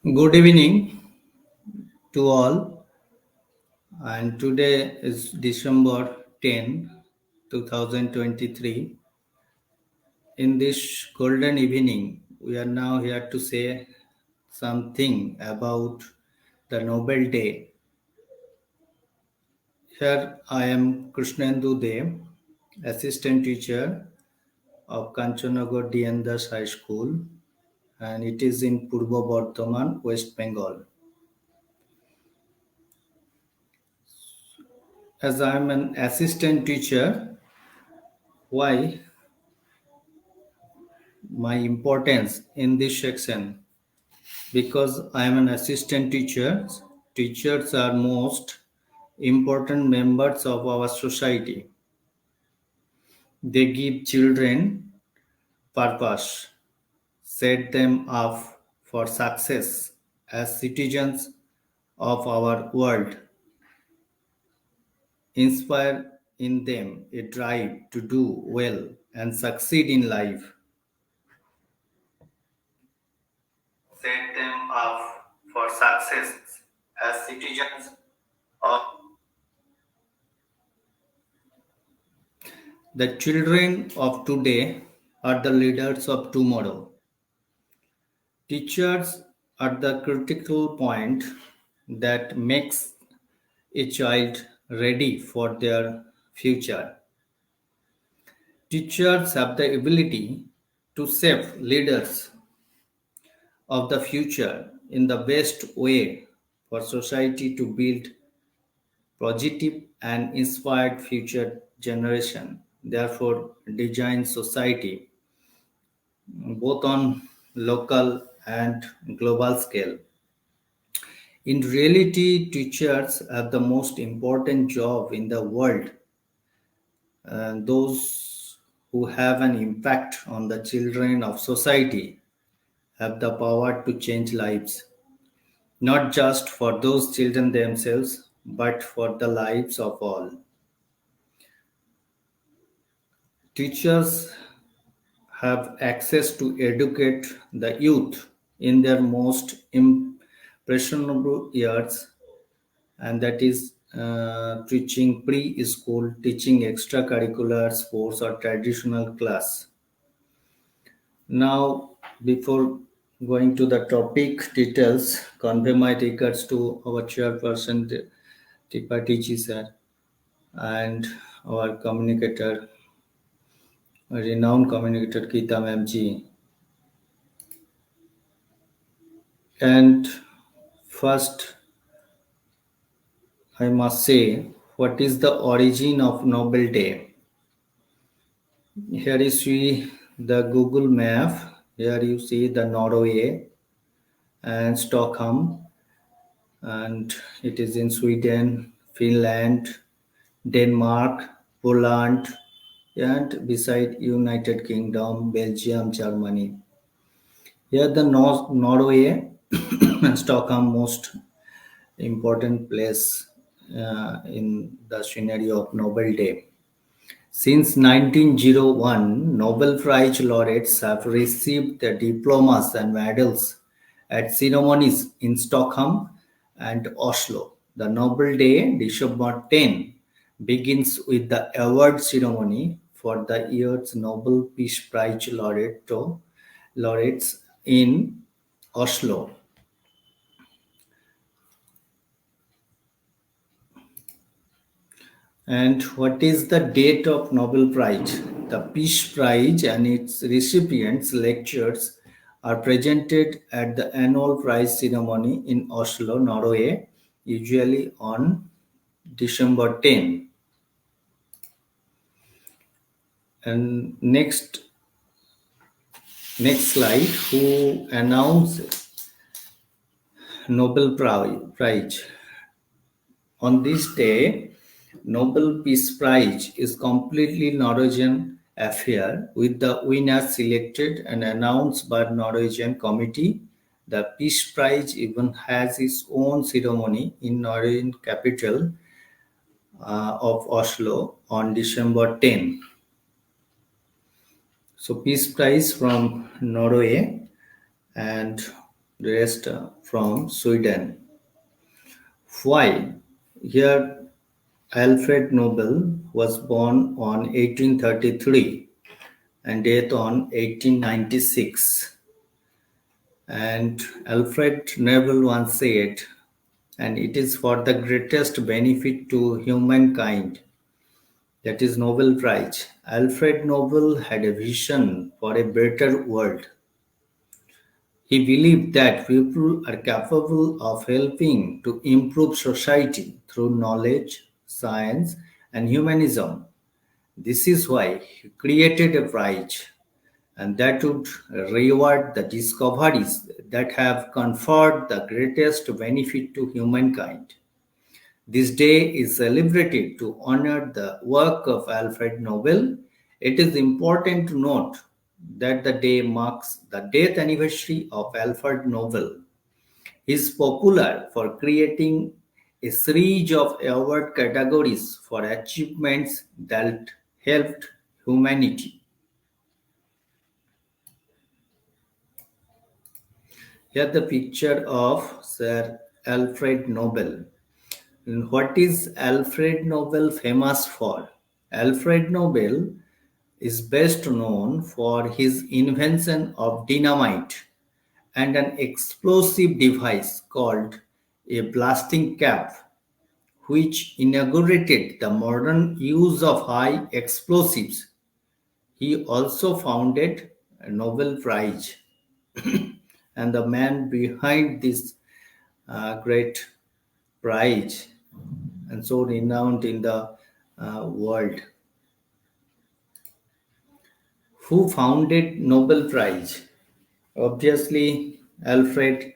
Good evening to all, and today is December 10, 2023. In this golden evening, we are now here to say something about the Nobel Day. Here I am Krishnendu Dev, assistant teacher of Kanchanagar Diandas High School, and it is in Purbo Bardhaman, West Bengal. As I am an assistant teacher, why my importance in this section? Because I am an assistant teacher. Teachers are most important members of our society. They give children purpose, set them up for success as citizens of our world, inspire in them a drive to do well and succeed in life. Set them up for success as citizens of the children of today are the leaders of tomorrow. Teachers are the critical point that makes a child ready for their future. Teachers have the ability to shape leaders of the future in the best way for society to build positive and inspired future generation. Therefore, design society both on local and global scale. In reality, teachers have the most important job in the world, and those who have an impact on the children of society have the power to change lives, not just for those children themselves, but for the lives of all. Teachers have access to educate the youth in their most impressionable years, and that is teaching preschool, teaching extracurricular sports or traditional class. Now, before going to the topic details, convey my regards to our chairperson, Tripathi sir, and our communicator, renowned communicator Geeta ma'am ji. And first, I must say, what is the origin of Nobel Day? Here you see the Google map. Here you see the Norway and Stockholm, and it is in Sweden, Finland, Denmark, Poland, and beside United Kingdom, Belgium, Germany. Here the Norway and Stockholm most important place in the scenario of Nobel Day. Since 1901, Nobel Prize laureates have received their diplomas and medals at ceremonies in Stockholm and Oslo. The Nobel Day, December 10, begins with the award ceremony for the year's Nobel Peace Prize laureates in Oslo. And what is the date of Nobel Prize? The Peace Prize and its recipients' lectures are presented at the annual prize ceremony in Oslo, Norway, usually on December 10. And next slide, who announced Nobel Prize? On this day, Nobel Peace Prize is completely Norwegian affair with the winners selected and announced by Norwegian committee. The Peace Prize even has its own ceremony in Norwegian capital of Oslo on December 10. So Peace Prize from Norway, and the rest from Sweden. Why? Here, Alfred Nobel was born on 1833 and died on 1896. And Alfred Nobel once said, and it is for the greatest benefit to humankind, that is Nobel Prize. Alfred Nobel had a vision for a better world. He believed that people are capable of helping to improve society through knowledge, science, and humanism. This is why he created a prize and that would reward the discoveries that have conferred the greatest benefit to humankind. This day is celebrated to honor the work of Alfred Nobel. It is important to note that the day marks the death anniversary of Alfred Nobel. He is popular for creating a series of award categories for achievements that helped humanity. Here the picture of Sir Alfred Nobel. And what is Alfred Nobel famous for? Alfred Nobel is best known for his invention of dynamite and an explosive device called a blasting cap, which inaugurated the modern use of high explosives. He also founded a Nobel Prize, and the man behind this great prize and so renowned in the world. Who founded Nobel Prize? Obviously, Alfred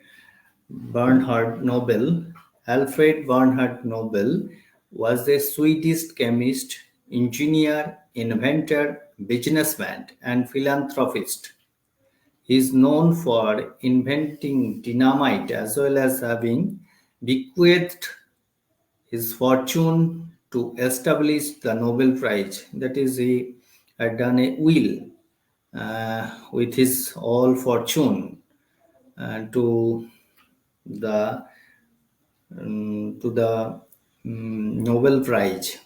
Bernhard Nobel. Alfred Bernhard Nobel was a Swedish chemist, engineer, inventor, businessman, and philanthropist. He is known for inventing dynamite as well as having bequeathed his fortune to establish the Nobel Prize. That is, he had done a will with his all fortune to the Nobel Prize.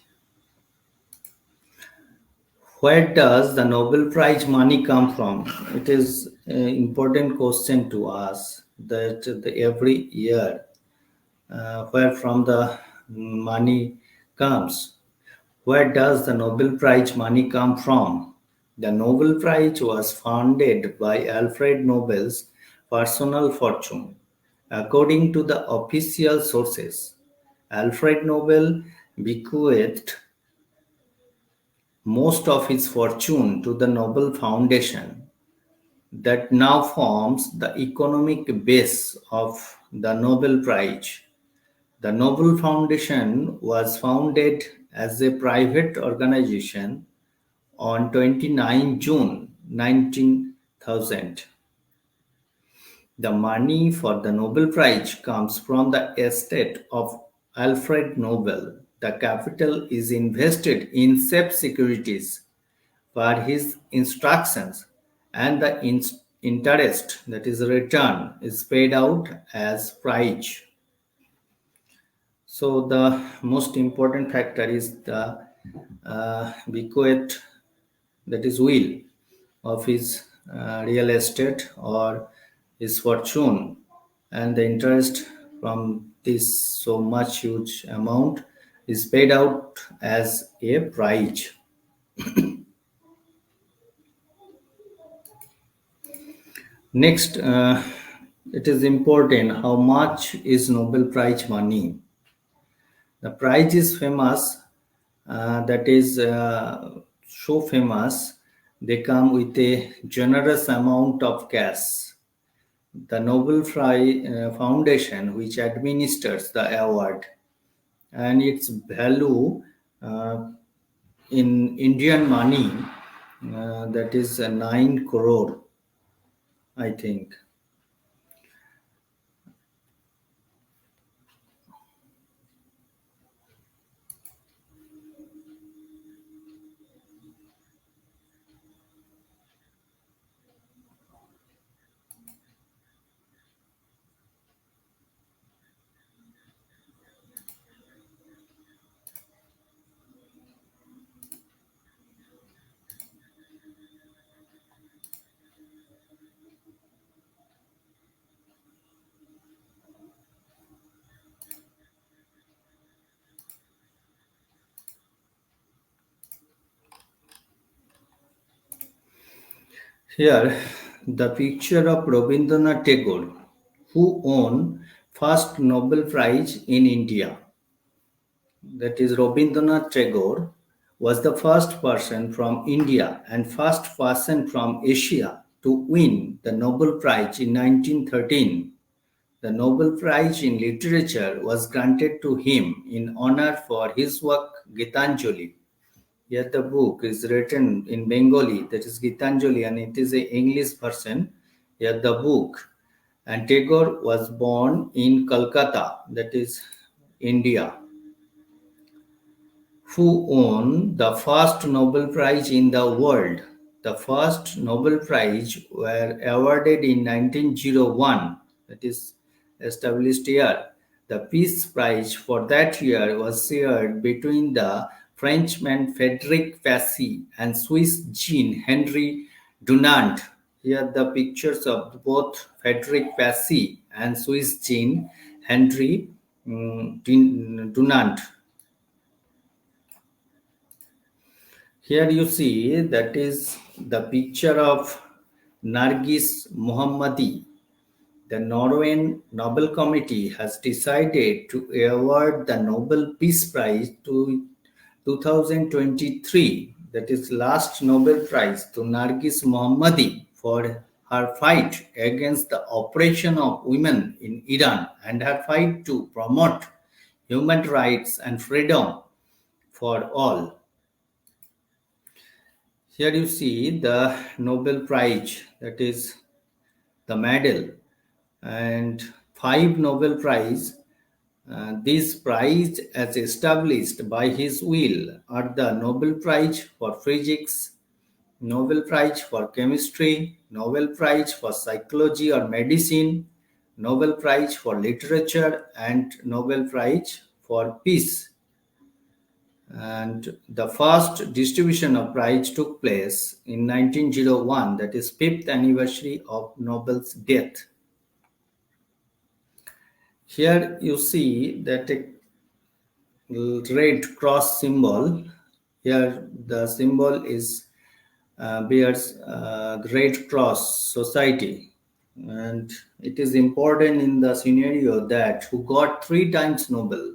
Where does the Nobel Prize money come from? It is an important question to ask that every year where from the money comes. Where does the Nobel Prize money come from? The Nobel Prize was founded by Alfred Nobel's personal fortune. According to the official sources, Alfred Nobel bequeathed most of his fortune to the Nobel Foundation that now forms the economic base of the Nobel Prize. The Nobel Foundation was founded as a private organization on 29 June 19,000. The money for the Nobel Prize comes from the estate of Alfred Nobel. The capital is invested in safe securities per his instructions, and the interest, that is return, is paid out as prize. So the most important factor is the bequest, that is will of his real estate or his fortune, and the interest from this so much huge amount is paid out as a prize. Next, it is important how much is Nobel Prize money. The prize is famous, that is so famous, they come with a generous amount of cash. The Nobel Foundation, which administers the award, and its value uh, in Indian money, that is 9 crore, I think. Here, the picture of Rabindranath Tagore, who won first Nobel Prize in India. That is, Rabindranath Tagore was the first person from India and first person from Asia to win the Nobel Prize in 1913. The Nobel Prize in Literature was granted to him in honor for his work Gitanjali. Here the book is written in Bengali, that is Gitanjali, and it is a English version. Here the book. And Tagore was born in Calcutta, that is India, who won the first Nobel Prize in the world. The first Nobel Prize were awarded in 1901, that is established year. The Peace Prize for that year was shared between the Frenchman Frédéric Passy and Swiss Jean Henry Dunant. Here the pictures of both Frédéric Passy and Swiss Jean Henry Dunant. Here you see that is the picture of Nargis Mohammadi. The Norwegian Nobel Committee has decided to award the Nobel Peace Prize to 2023, that is last Nobel Prize, to Nargis Mohammadi for her fight against the oppression of women in Iran and her fight to promote human rights and freedom for all. Here you see the Nobel Prize, that is the medal, and five Nobel Prize. These prize, as established by his will, are the Nobel Prize for Physics, Nobel Prize for Chemistry, Nobel Prize for Psychology or Medicine, Nobel Prize for Literature, and Nobel Prize for Peace. And the first distribution of prize took place in 1901, that is fifth anniversary of Nobel's death. Here you see that a red cross symbol. Here the symbol is bears the Red Cross Society, and it is important in the scenario that who got three times Nobel.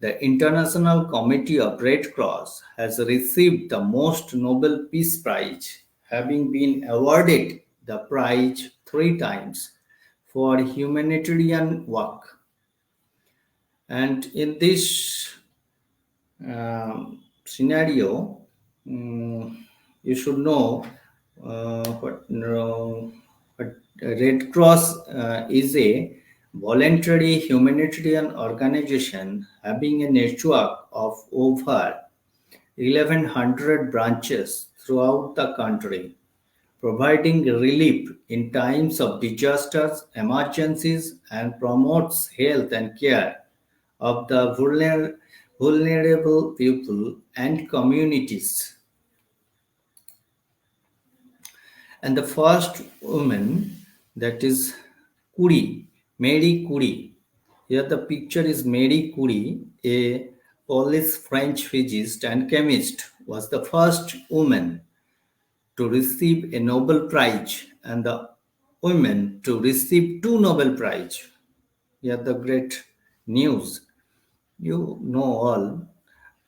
The International Committee of Red Cross has received the most Nobel Peace Prize, having been awarded the prize three times for humanitarian work. And in this scenario, you should know what Red Cross is a voluntary humanitarian organization having a network of over 1100 branches throughout the country, providing relief in times of disasters, emergencies, and promotes health and care of the vulnerable people and communities. And the first woman, that is Curie, Marie Curie. Here the picture is Marie Curie, a Polish French physicist and chemist, was the first woman to receive a Nobel Prize and the women to receive two Nobel Prize. Here the great news. You know all.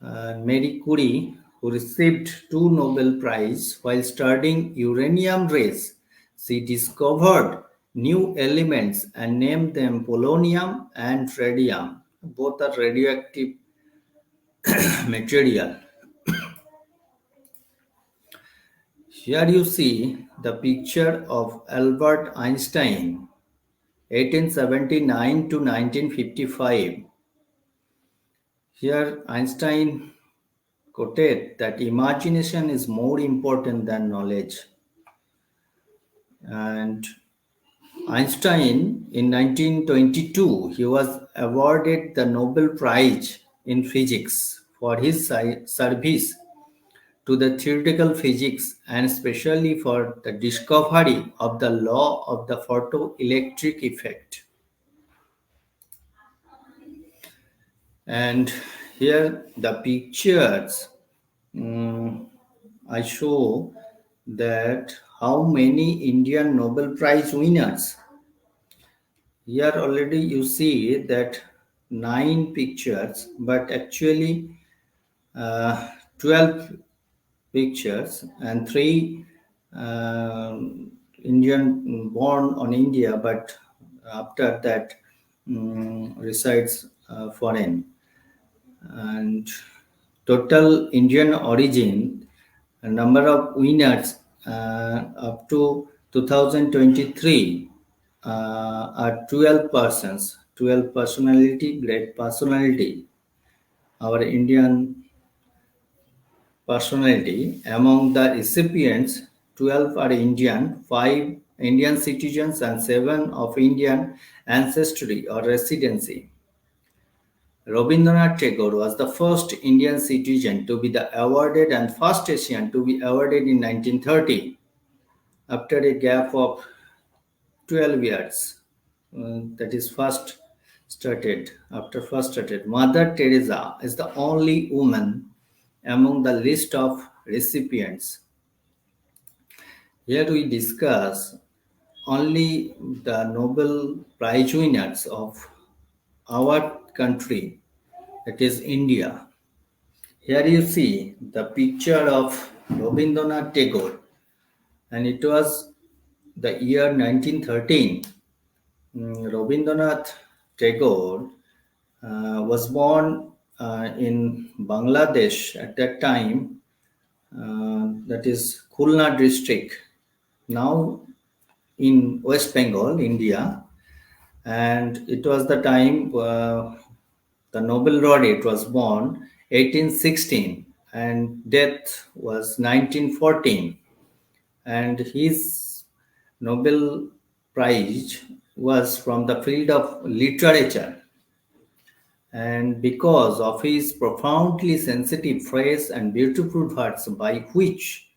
Marie Curie, who received two Nobel Prize while studying uranium rays, she discovered new elements and named them polonium and radium. Both are radioactive material. Here you see the picture of Albert Einstein, 1879 to 1955. Here Einstein quoted that imagination is more important than knowledge. And Einstein in 1922 he was awarded the Nobel Prize in Physics for his service to the theoretical physics and especially for the discovery of the law of the photoelectric effect. And here the pictures, I show that how many Indian Nobel Prize winners? Here already you see that nine pictures, but actually 12 pictures and three Indian born on India, but after that resides foreign. And total Indian origin, a number of winners up to 2023 are 12 persons, 12 personality, great personality. Our Indian personality. Among the recipients, 12 are Indian, 5 Indian citizens, and 7 of Indian ancestry or residency. Rabindranath Tagore was the first Indian citizen to be the awarded and first Asian to be awarded in 1930 after a gap of 12 years. That is first started. After first started, Mother Teresa is the only woman among the list of recipients. Here we discuss only the Nobel Prize winners of our country, that is India. Here you see the picture of Rabindranath Tagore, and it was the year 1913. Rabindranath Tagore was born in Bangladesh at that time, that is Khulna district, now in West Bengal, India. And it was the time the Nobel laureate was born 1816 and death was 1914. And his Nobel Prize was from the field of literature. And because of his profoundly sensitive phrase and beautiful words by which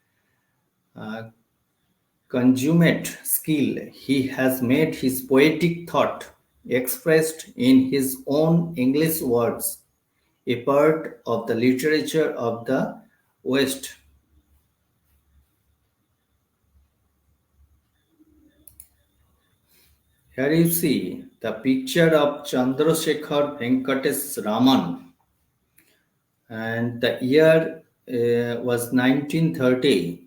consummate skill, he has made his poetic thought expressed in his own English words a part of the literature of the West. Here you see the picture of Chandrasekhar Venkatesh Raman, and the year was 1930.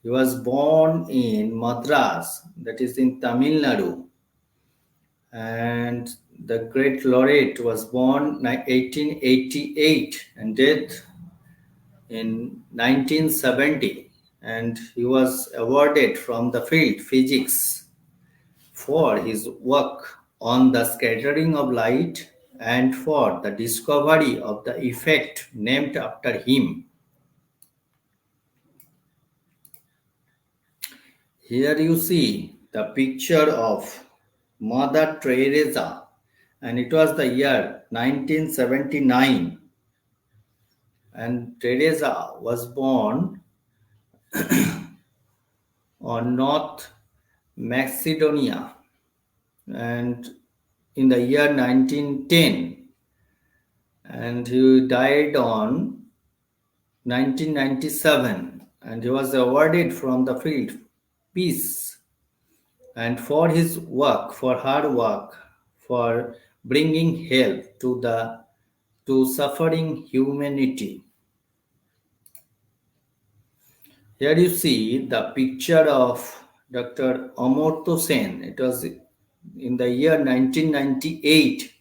He was born in Madras, that is in Tamil Nadu, and the great laureate was born 1888 and dead in 1970, and he was awarded from the field physics for his work on the scattering of light and for the discovery of the effect named after him. Here you see the picture of Mother Teresa, and it was the year 1979, and Teresa was born on North Macedonia, and in the year 1910, and he died on 1997, and he was awarded from the field peace and for his work, for hard work, for bringing help to suffering humanity. Here you see the picture of Dr. Amartya Sen. It was in the year 1998.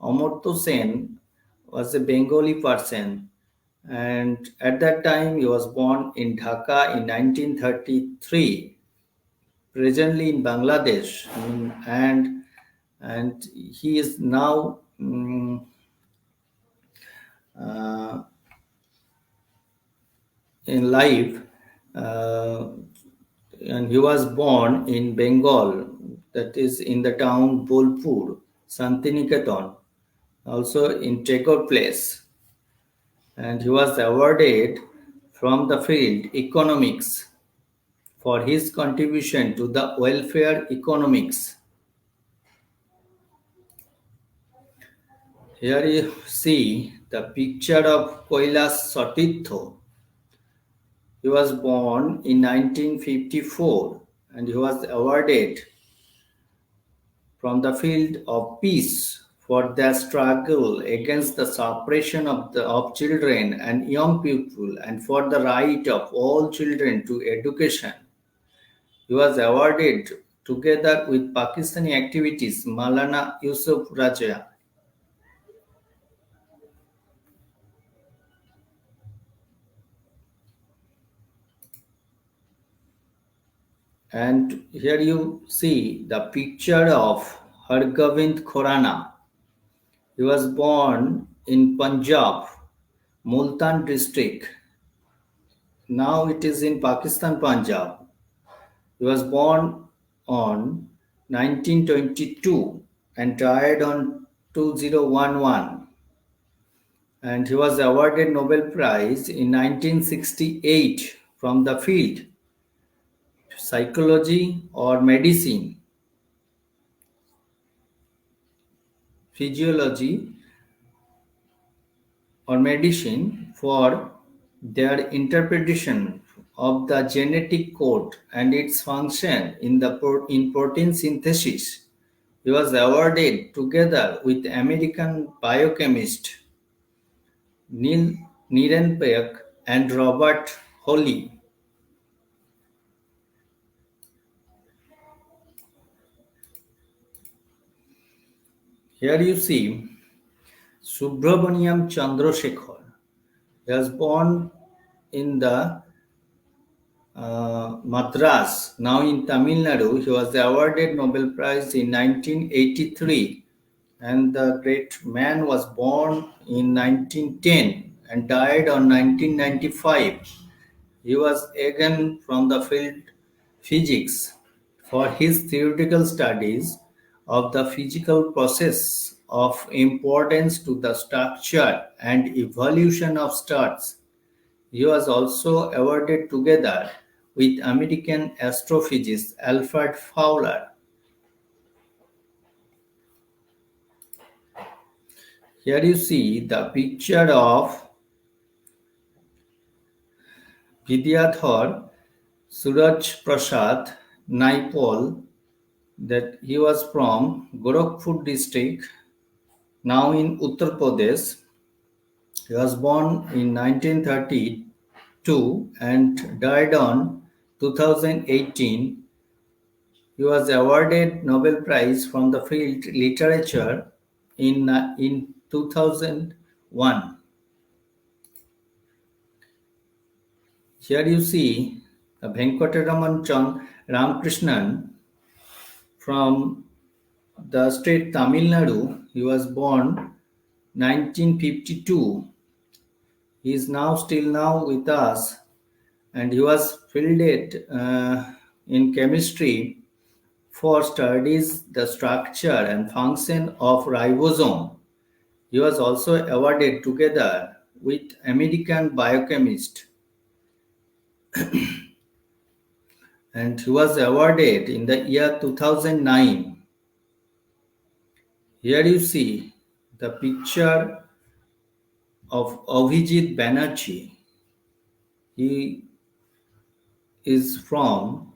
Amartya Sen was a Bengali person, and at that time he was born in Dhaka in 1933, presently in Bangladesh, and he is now uh, in life, uh, and he was born in Bengal, that is in the town Bolpur, Santiniketan, also in Tagore Place, and he was awarded from the field economics for his contribution to the welfare economics. Here you see the picture of Kailas Satirtha. He was born in 1954 and he was awarded from the field of peace for their struggle against the suppression of children and young people and for the right of all children to education. He was awarded together with Pakistani activists Malana Yusuf Raja. And here you see the picture of Hargobind Khorana. He was born in Punjab, Multan district. Now it is in Pakistan, Punjab. He was born on 1922 and died on 2011. And he was awarded Nobel Prize in 1968 from the field psychology or medicine, physiology or medicine for their interpretation of the genetic code and its function in in protein synthesis. He was awarded together with American biochemist Neil Nirenberg and Robert Holly. Here you see Subramaniam Chandrasekhar. He was born in the Madras, now in Tamil Nadu. He was awarded Nobel Prize in 1983, and the great man was born in 1910 and died on 1995. He was again from the field physics for his theoretical studies of the physical process of importance to the structure and evolution of stars. He was also awarded together with American astrophysicist Alfred Fowler. Here you see the picture of Vidyadhar Suraj Prasad Naipaul, that he was from Gorakhpur district, now in Uttar Pradesh. He was born in 1932 and died on 2018. He was awarded Nobel Prize from the field literature in 2001. Here you see Venkataraman Ramakrishnan from the state Tamil Nadu. He was born 1952. He is now still now with us, and he was fielded in chemistry for studies the structure and function of ribosome. He was also awarded together with American biochemist, and he was awarded in the year 2009. Here you see the picture of Avijit Banerjee. He is from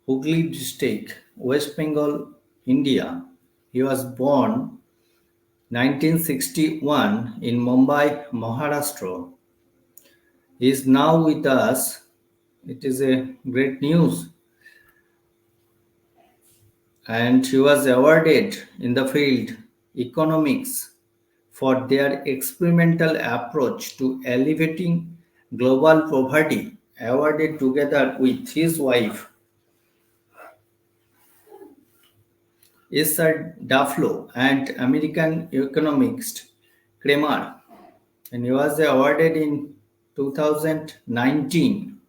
Hooghly district, West Bengal, India. He was born 1961 in Mumbai, Maharashtra. He is now with us. It is a great news. And he was awarded in the field economics for their experimental approach to alleviating global poverty, awarded together with his wife Esther Duflo and American economist Kramer, and he was awarded in 2019.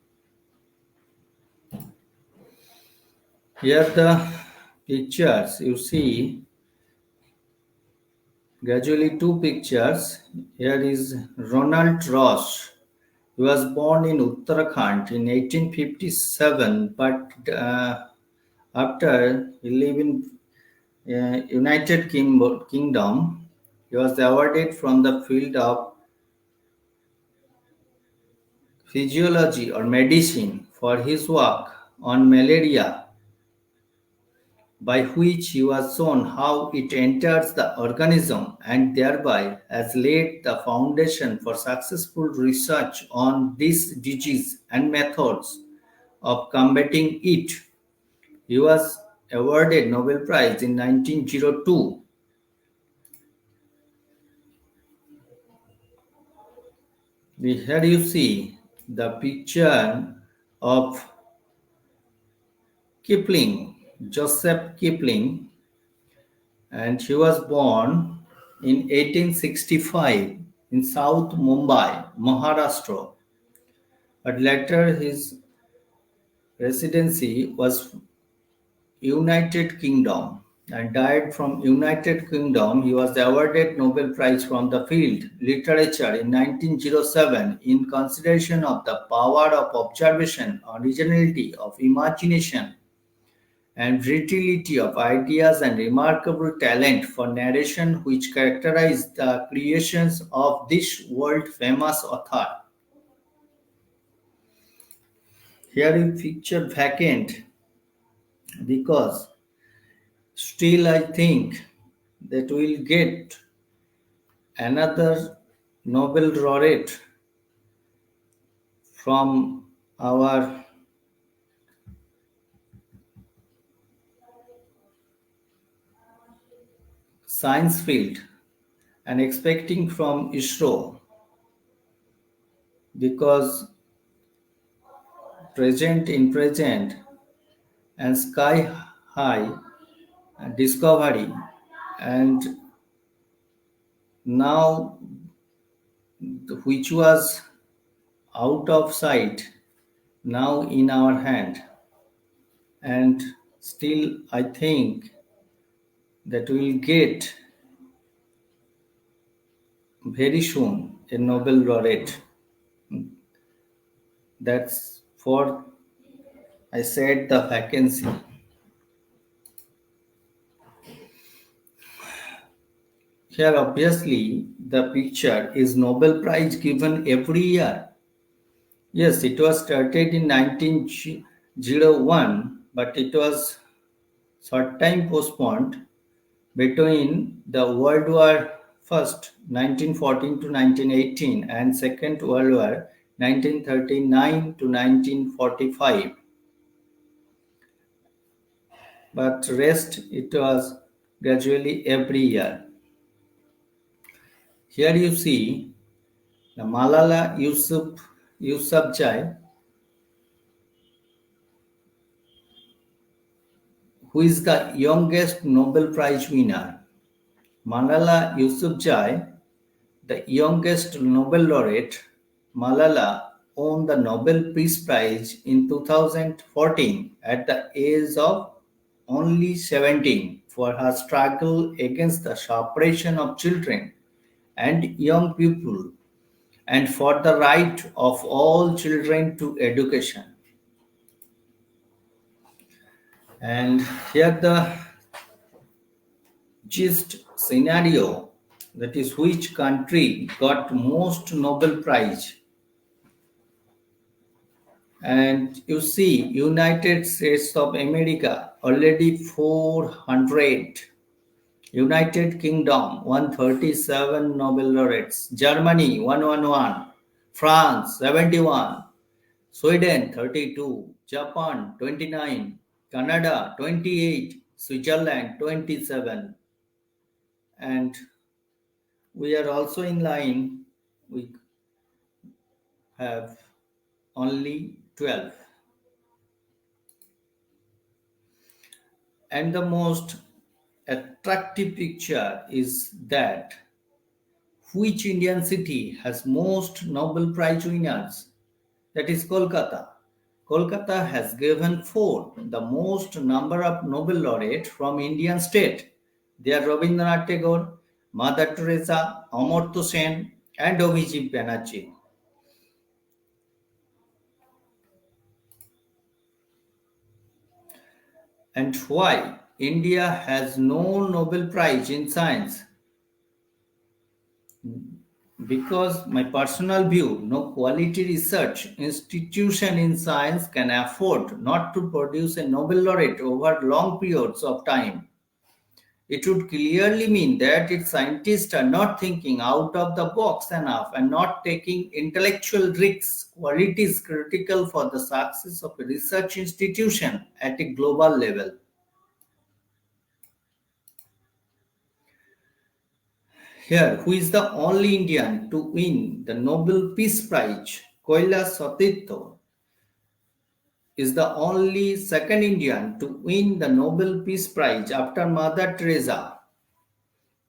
Here the pictures you see, gradually two pictures. Here is Ronald Ross. He was born in Uttarakhand in 1857, but after he lived in United Kingdom, he was awarded from the field of physiology or medicine for his work on malaria, by which he was shown how it enters the organism and thereby has laid the foundation for successful research on this disease and methods of combating it. He was awarded Nobel Prize in 1902. Here you see the picture of Kipling, Joseph Kipling, and he was born in 1865 in South Mumbai, Maharashtra. But later his residency was United Kingdom and died from United Kingdom. He was awarded Nobel Prize from the field literature in 1907 in consideration of the power of observation, originality of imagination, and fertility of ideas and remarkable talent for narration which characterized the creations of this world famous author. Here we picture vacant because still I think that we'll get another Nobel laureate from our science field and expecting from ISRO because present and sky high discovery and now which was out of sight now in our hand, and still I think that we'll get very soon a Nobel laureate. That's for I said the vacancy. Here obviously the picture is Nobel Prize given every year. Yes, it was started in 1901, but it was short time postponed between the World War First 1914 to 1918 and Second World War 1939 to 1945. But rest it was gradually every year. Here you see the Malala Yousafzai, who is the youngest Nobel Prize winner. Malala Yousafzai, the youngest Nobel laureate, Malala won the Nobel Peace Prize in 2014 at the age of only 17 for her struggle against the suppression of children and young people and for the right of all children to education. And here the gist scenario, that is which country got most Nobel Prize. And you see United States of America already 400, United Kingdom 137 Nobel laureates, Germany 111, France 71, Sweden 32, Japan 29, Canada 28, Switzerland 27, and we are also in line. We have only 12. And the most attractive picture is that which Indian city has most Nobel Prize winners? That is Kolkata. Kolkata has given four, the most number of Nobel laureate from Indian state. They are Rabindranath Tagore, Mother Teresa, Amartya Sen, and Abhijit Banerjee. And why India has no Nobel Prize in science? Because my personal view, no quality research institution in science can afford not to produce a Nobel laureate over long periods of time. It would clearly mean that its scientists are not thinking out of the box enough and not taking intellectual risks, qualities critical for the success of a research institution at a global level. Here, who is the only Indian to win the Nobel Peace Prize? Kailash Satyarthi is the only second Indian to win the Nobel Peace Prize after Mother Teresa.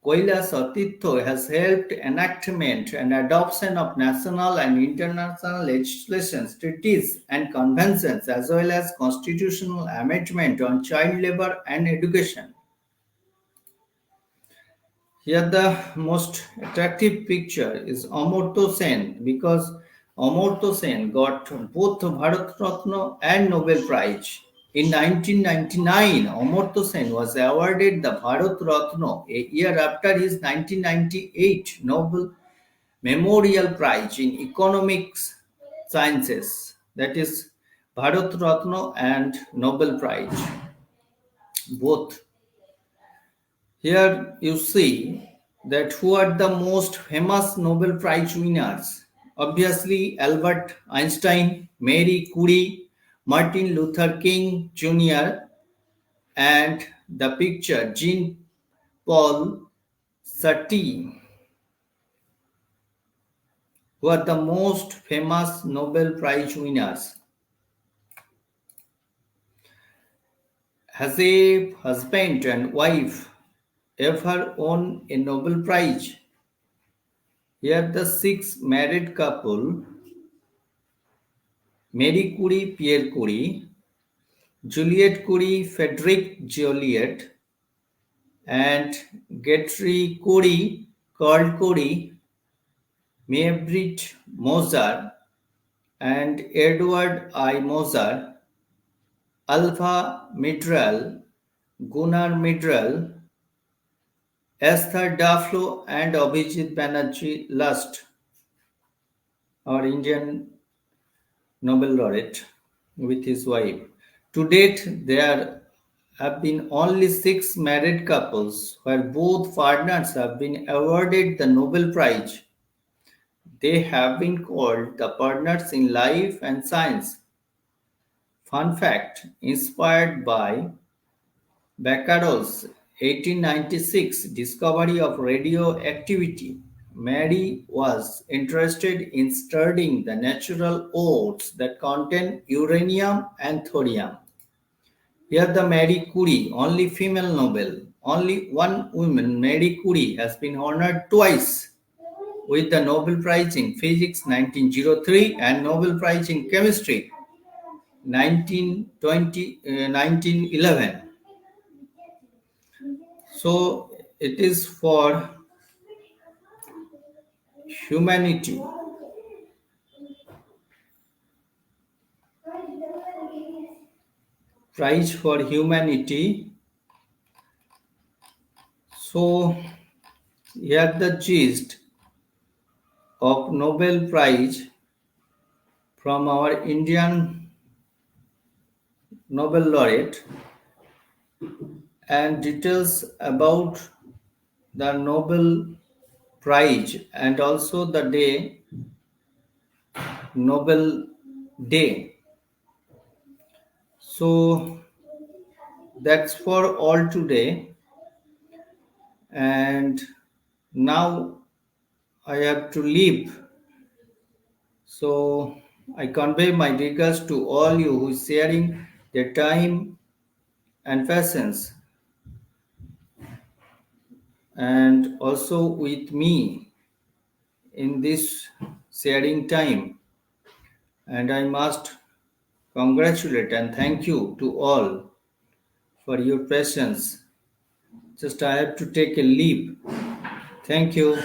Kailash Satyarthi has helped enactment and adoption of national and international legislation, treaties, and conventions, as well as constitutional amendment on child labor and education. Here, the most attractive picture is Amartya Sen because Amartya Sen got both Bharat Ratna and Nobel Prize. In 1999, Amartya Sen was awarded the Bharat Ratna a year after his 1998 Nobel Memorial Prize in Economics Sciences, that is Bharat Ratna and Nobel Prize, both. Here you see that who are the most famous Nobel Prize winners. Obviously, Albert Einstein, Marie Curie, Martin Luther King Jr., and the picture Jean Paul Sartre, who are the most famous Nobel Prize winners. Has a husband and wife ever won a Nobel Prize? Here the six married couple Marie Curie, Pierre Curie, Juliette Curie, Frederic Joliet, and Gertrude Curie, Carl Curie, Maybrit Mozart, and Edward I. Mozart, Alpha Midral, Gunnar Midral, Esther Duflo, and Abhijit Banerjee Lust, our Indian Nobel laureate, with his wife. To date, there have been only six married couples where both partners have been awarded the Nobel Prize. They have been called the partners in life and science. Fun fact inspired by Becquerel's 1896 discovery of radioactivity, Mary was interested in studying the natural ores that contain uranium and thorium. Here the Marie Curie, only female Nobel. Only one woman, Marie Curie, has been honored twice with the Nobel Prize in Physics 1903 and Nobel Prize in Chemistry 1911. So it is for humanity. Prize for humanity. So here the gist of Nobel Prize from our Indian Nobel laureate and details about the Nobel Prize and also the day Nobel Day. So that's for all today, and now I have to leave. So I convey my regards to all you who is sharing their time and patience and also with me in this sharing time. And I must congratulate and thank you to all for your patience. Just I have to take a leap. Thank you.